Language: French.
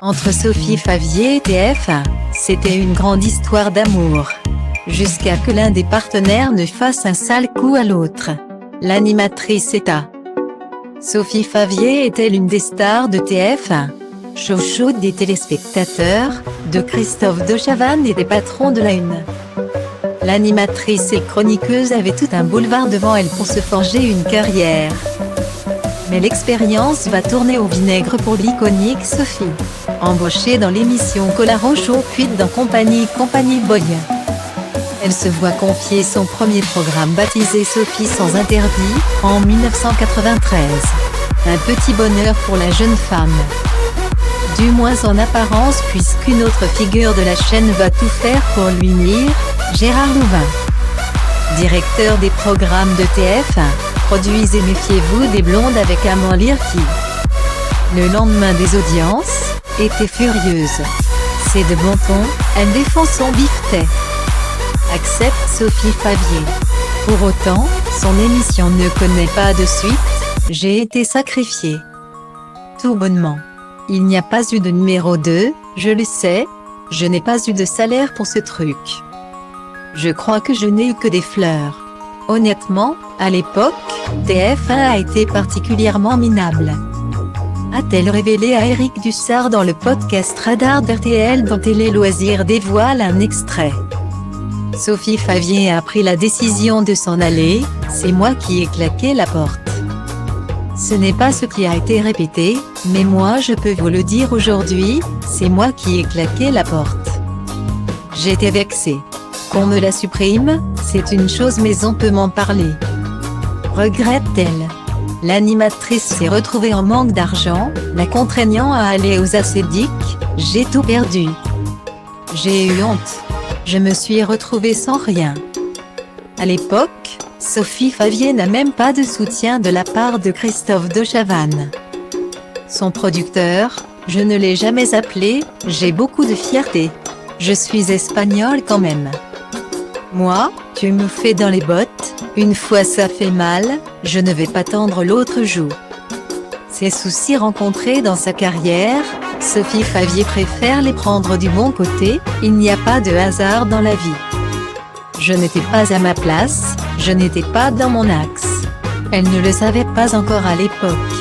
Entre Sophie Favier et TF, c'était une grande histoire d'amour. Jusqu'à que l'un des partenaires ne fasse un sale coup à l'autre. L'animatrice ETA. Sophie Favier était l'une des stars de TF, chouchoute des téléspectateurs, de Christophe de Chavannes et des patrons de la Une. L'animatrice et chroniqueuse avait tout un boulevard devant elle pour se forger une carrière. Mais l'expérience va tourner au vinaigre pour l'iconique Sophie. Embauchée dans l'émission Colaro Show puis dans Compagnie Boy. Elle se voit confier son premier programme baptisé Sophie sans interdit, en 1993. Un petit bonheur pour la jeune femme. Du moins en apparence puisqu'une autre figure de la chaîne va tout faire pour lui nuire, Gérard Louvain. Directeur des programmes de TF1, produisez Méfiez-vous des blondes avec Amand Lear qui, le lendemain des audiences, était furieuse. C'est de bon ton, elle défend son bifteck. Accepte Sophie Favier. Pour autant, son émission ne connaît pas de suite, j'ai été sacrifiée. Tout bonnement. Il n'y a pas eu de numéro 2, je le sais, je n'ai pas eu de salaire pour ce truc. Je crois que je n'ai eu que des fleurs. Honnêtement, à l'époque, TF1 a été particulièrement minable. A-t-elle révélé à Eric Dussard dans le podcast Radar d'RTL dont Télé Loisirs dévoile un extrait. Sophie Favier a pris la décision de s'en aller, c'est moi qui ai claqué la porte. Ce n'est pas ce qui a été répété, mais moi je peux vous le dire aujourd'hui, c'est moi qui ai claqué la porte. J'étais vexée. Qu'on me la supprime, c'est une chose mais on peut m'en parler. Regrette-t-elle? L'animatrice s'est retrouvée en manque d'argent, la contraignant à aller aux ascédiques, j'ai tout perdu. J'ai eu honte. Je me suis retrouvée sans rien. À l'époque, Sophie Favier n'a même pas de soutien de la part de Christophe de Chavannes. Son producteur, je ne l'ai jamais appelé, j'ai beaucoup de fierté. Je suis espagnole quand même. Moi, tu me fais dans les bottes, une fois ça fait mal, je ne vais pas tendre l'autre joue. Ses soucis rencontrés dans sa carrière, Sophie Favier préfère les prendre du bon côté, il n'y a pas de hasard dans la vie. Je n'étais pas à ma place, je n'étais pas dans mon axe. Elle ne le savait pas encore à l'époque.